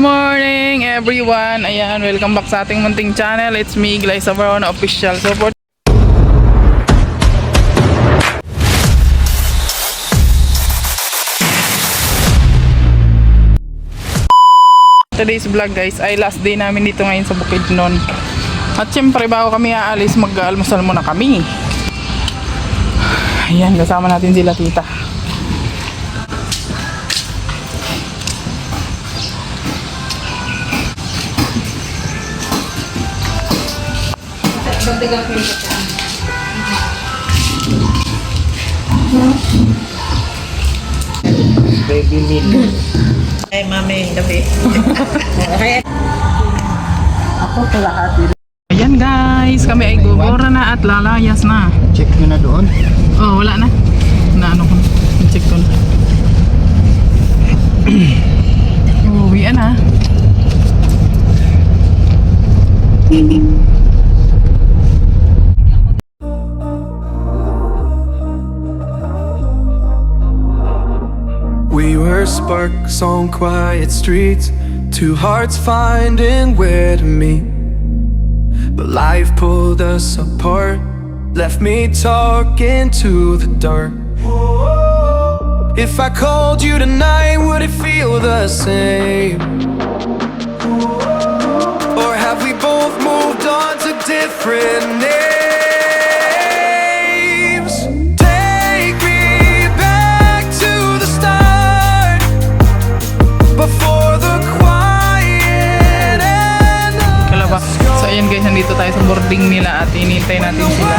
morning everyone! Ayan, welcome back sa ating munting channel. It's me, Glyza Barona Official. So for today's vlog guys, ay last day namin dito ngayon sa Bukidnon. At syempre bago kami aalis, mag-almusal muna kami. Ayan, kasama natin sila tita. Baby meal. Ay, mami, gabi. Ako pala hati. Ayan guys, kami ay gugora na at lalayas na. Check nyo na doon. Oh, wala na. Naano ko na. Check ko na. Uwian na. We were sparks on quiet streets, two hearts finding where to meet. But life pulled us apart, left me talking to the dark. If I called you tonight, would it feel the same? Or have we both moved on to different names? Take me back to the start, before the quiet and Kalaba. So ayan guys, nandito tayo sa boarding nila at inintay natin sila.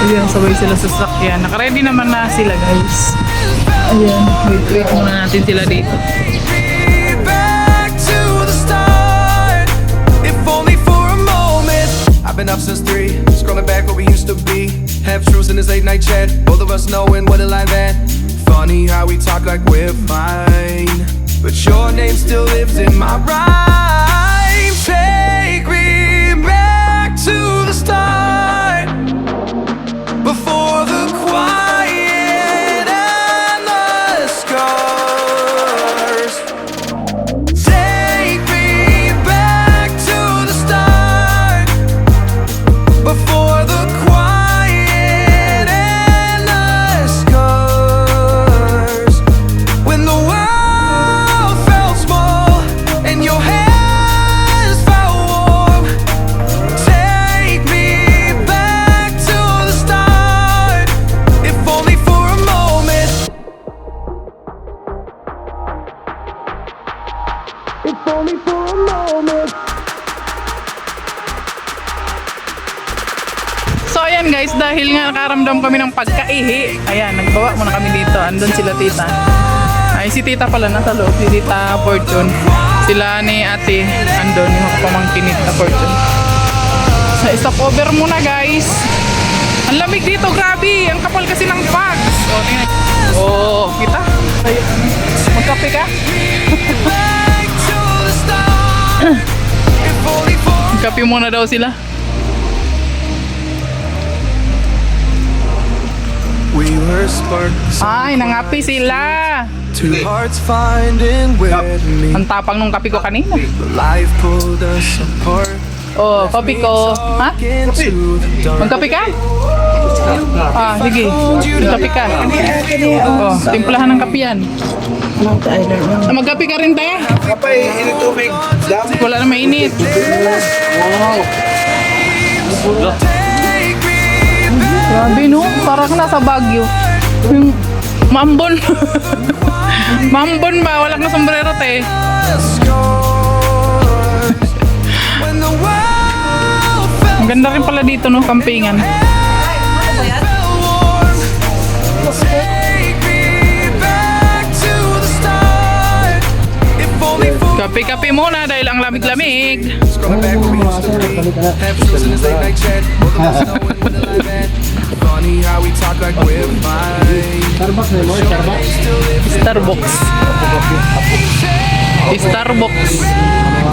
Ayan, sabay sila sa sasakyan. Nakaready naman na sila guys. Ayan, wait muna natin sila dito. back to the start, if only for a moment. I've been up since 3, scrolling back where we used to be. Half truths in this late night chat, both of us knowing what a life at. Funny how we talk like we're fine, but your name still lives in my rhyme. Take me back to the start, before the quiet and the scars. Take me back to the start, before the quiet and the scars. When the world felt small and your hands felt warm. Take me back to the start, if only for a moment. If only for a moment. So ayan guys, dahil nga nakaramdam kami ng pagkaihi, ayan, nagbawa muna kami dito. Andun sila tita. Ay, si tita pala nasa loob, si tita Fortune. Sila ni ate, andun, yung pamangkin ni tita Fortune. Sa stop over muna guys. Ang lamig dito, grabe. Ang kapal kasi ng bags. O, tingnan. Oh, kita? Ay, magkape ka? Back to the start, if only for Magkape muna daw sila. we were sparks. Ay, nangapi sila. Two hearts finding where to meet. Ang tapang nung kape ko kanina. But life pulled us apart. Oh, kape ko. Ha? Into the dark. Magkape ka? Ah, sige. Magkape ka. Oh, timplahan ng kape yan. Ah, magkape ka rin tayo. Kapay, init tubig. Wala na mainit. Take me back. Grabe no, parang nasa Baguio. Yung Mambon. Mambon ba? Wala na sombrero te. When the world felt Ang ganda rin pala dito no, campingan. warm. Take me back to the start, if only for Kape-kape muna dahil ang lamig-lamig. scrolling back where we used to be. Half truths in this late night chat, both of us knowing what the life at. Funny how we talk like we're fine. Starbucks na mo, Starbucks. Starbucks. Starbucks.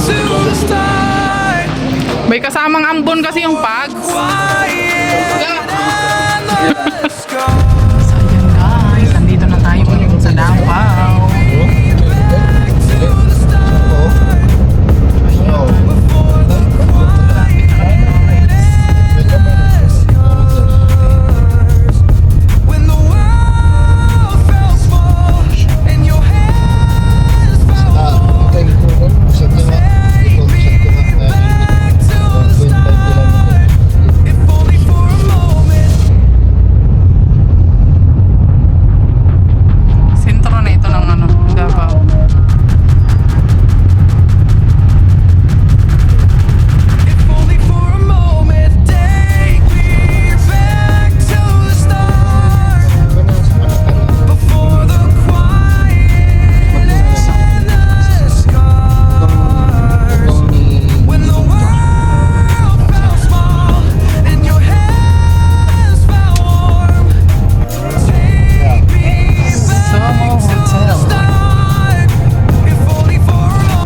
To the start, May kasamang ambon kasi yung pags. quiet and the scars. So ayan guys, nandito na tayo ulit sa Davao.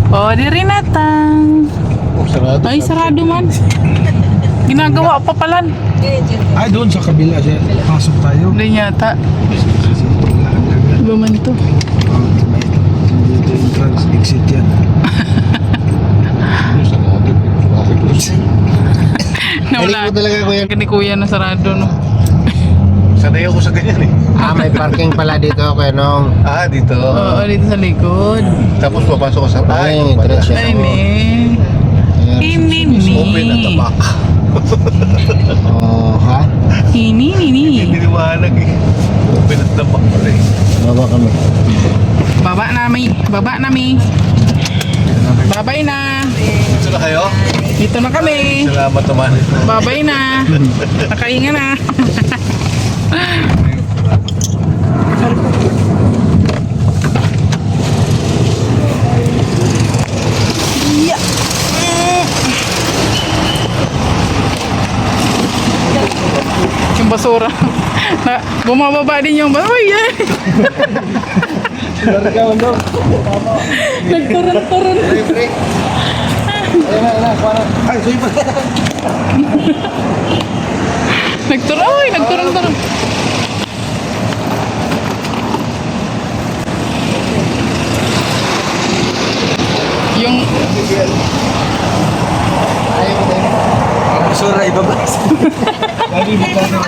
Oh, di rin natang. Oh, sarado. Ay, sarado man. Ginagawa pa palan. Ay, doon sa kabila siya. Pasok tayo. Hindi yata. Iba man to. Dito yung trans exit yan. Sarado. Bakit po? Nawala. Galing mo talaga, kuya. Ni kuya na sarado, no? Sanay ako sa ganyan eh. May parking pala dito, kuya Nong. Dito. Oo, dito sa likod. Tapos papasok ko sa... Ay, entrance Ay, ni. Ini, Open at the ni. back. Oh, ha? Ini, ni. Liwanag eh. Open at the back pala eh. Baba kami. Baba nami. Baba nami. Babay na. Dito na kayo? Dito na kami. Salamat naman. Babay na. Nakainga na. Yeah. Yung basura. Na, bumababa din yung basura. Uy, yan. Nagturun-turun. Ay, so iba. Nagturun-turun. Yung Basura, iba ba? Lagi mo ka na.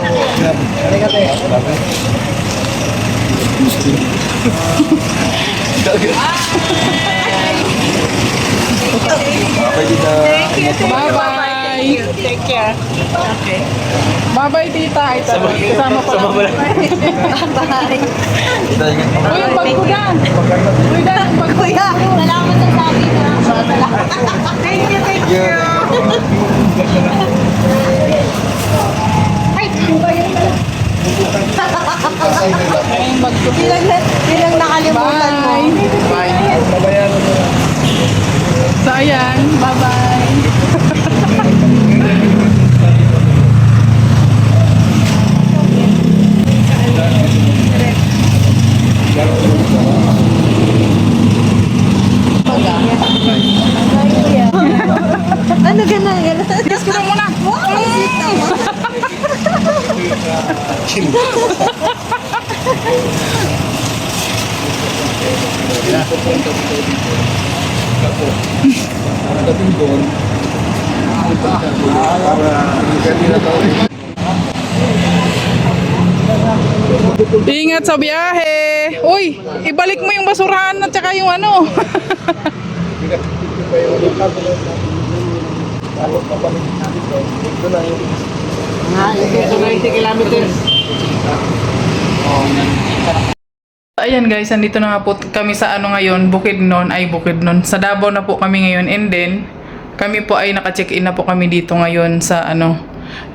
bye-bye. Take care. Okay. Bye-bye, tita. Ito, kasama ko lang. Bye. Uy, yung bag ko yan. Uy, Dan, yung bag ko. Kuya, salamat sa sabi na. Thank you, thank you. Ay, yung Yung bag ko. bilang nakalimutan mo. Bye. So, ayan. Bye-bye. Ano gano'n? Kiss ko na muna. Ingat sa biyahe. Uy, ibalik mo yung basurahan at saka yung ano. Ayan guys, andito na nga po kami sa ano ngayon, Bukidnon. Sa Davao na po kami ngayon, and then kami po ay naka-check-in na po kami dito ngayon sa ano,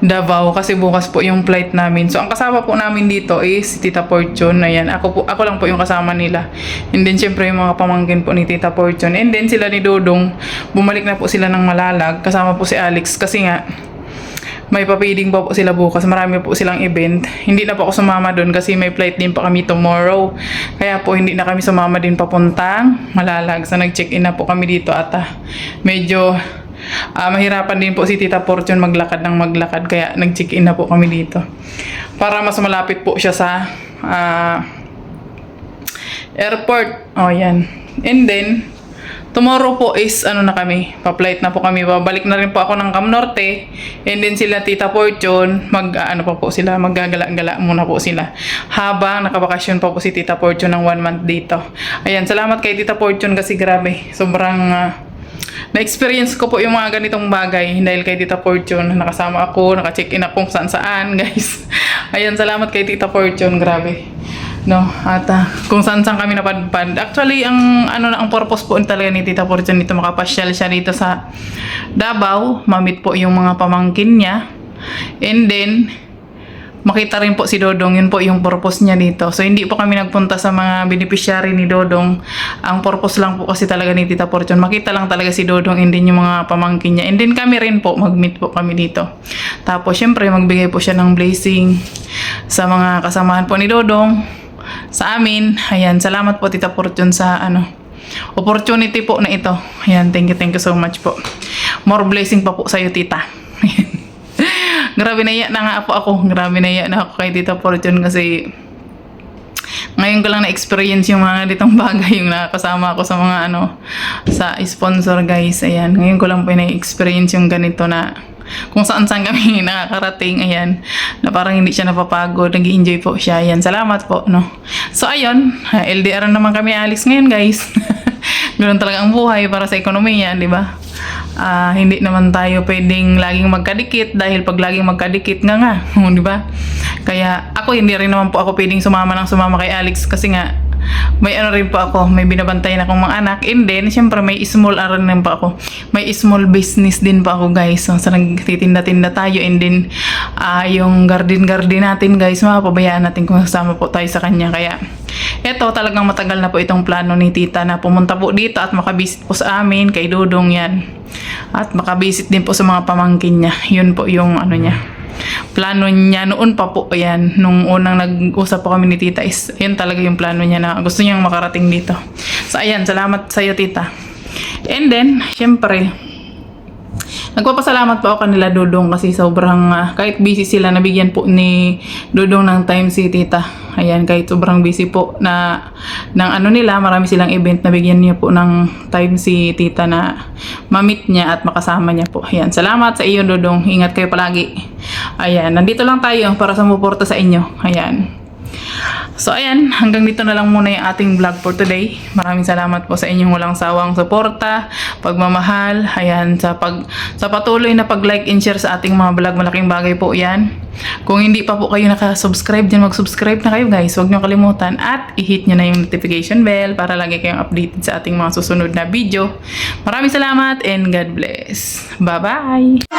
Davao kasi bukas po yung flight namin. So ang kasama po namin dito is si Tita Fortune. Ayan, ako lang po yung kasama nila. And then syempre yung mga pamangkin po ni Tita Fortune. And then sila ni Dodong, bumalik na po sila ng Malalag. Kasama po si Alex kasi nga may papiling pa po sila bukas. Marami po silang event. Hindi na po ako sumama doon kasi may flight din pa kami tomorrow. Kaya po hindi na kami sumama din papuntang Malalag. So nag-check-in na po kami dito at medyo mahirapan din po si Tita Fortune maglakad. Kaya nag-check-in na po kami dito. Para mas malapit po siya sa airport. O yan. And then tomorrow po is ano na kami, pa-flight na po kami. Babalik na rin po ako ng Cam Norte. And then sila Tita Fortune, maggagala-gala muna po sila. Habang nakabakasyon pa po si Tita Fortune ng 1 month dito. Ayan, salamat kay Tita Fortune kasi grabe, sobrang na-experience ko po yung mga ganitong bagay dahil kay Tita Fortune. Nakasama ako, naka-check-in ako kung saan-saan, guys. Ayan, salamat kay Tita Fortune, grabe. No, at kung saan kami napadpad. Actually, ang purpose po talaga ni Tita Fortune dito, makapasyal siya dito sa Davao, mamit po yung mga pamangkin niya. And then makita rin po si Dodong, yun po yung purpose niya dito. So hindi po kami nagpunta sa mga beneficiary ni Dodong. Ang purpose lang po kasi talaga ni Tita Fortune, makita lang talaga si Dodong and then yung mga pamangkin niya. And then kami rin po, mag-meet po kami dito. Tapos syempre magbigay po siya ng blessing sa mga kasamahan po ni Dodong, sa amin. Ayan, salamat po Tita Fortune sa opportunity po na ito. Ayan, thank you so much po. More blessing pa po sa'yo, tita. Grabe naiyak na nga po ako. Grabe naiyak na ako kay Tita Fortune kasi ngayon ko lang na-experience yung mga ditong bagay, yung nakakasama ako sa mga sa sponsor, guys. Ayan, ngayon ko lang po na-experience yung ganito na kung saan-saan kami nakakarating. Ayan, na parang hindi siya napapagod, nag-enjoy po siya. Ayan, salamat po, no. So, ayun, LDR naman kami, Alex, ngayon, guys. Ganoon talaga ang buhay para sa ekonomiya, di ba? Hindi naman tayo pwedeng laging magkadikit dahil pag laging magkadikit nga, di ba? Kaya ako hindi rin naman po ako pwedeng sumama kay Alex kasi nga may rin po ako, may binabantayan akong mga anak, and then syempre may small rin po ako, may small business din po ako, guys. So nagtitinda-tinda tayo, and then yung garden natin, guys, mapapabayaan natin kung kasama po tayo sa kanya. Kaya eto, talagang matagal na po itong plano ni tita na pumunta po dito at makabisit po sa amin kay Dudong yan, at makabisit din po sa mga pamangkin niya. Yun po yung niya, plano niya noon pa po. Ayan, nung unang nag-usap po kami ni tita is yun talaga yung plano niya na gusto niyang makarating dito. So ayan, salamat sa iyo, tita. And then syempre nagpapasalamat po ako kanila, Dudong, kasi sobrang kahit busy sila, nabigyan po ni Dudong ng time si tita. Ayan, kahit sobrang busy po ng nila, marami silang event, nabigyan niya po ng time si tita na ma-meet niya at makasama niya po. Ayan, salamat sa iyo, Dudong. Ingat kayo palagi. Ayan, nandito lang tayo para sumuporta sa inyo. Ayan. So ayan, hanggang dito na lang muna yung ating vlog for today. Maraming salamat po sa inyong walang sawang suporta, pagmamahal, ayan, sa patuloy na pag-like and share sa ating mga vlog. Malaking bagay po yan. Kung hindi pa po kayo nakasubscribe dyan, mag-subscribe na kayo, guys. Huwag nyo kalimutan at i-hit nyo na yung notification bell para lagi kayong updated sa ating mga susunod na video. Maraming salamat and God bless. Bye-bye!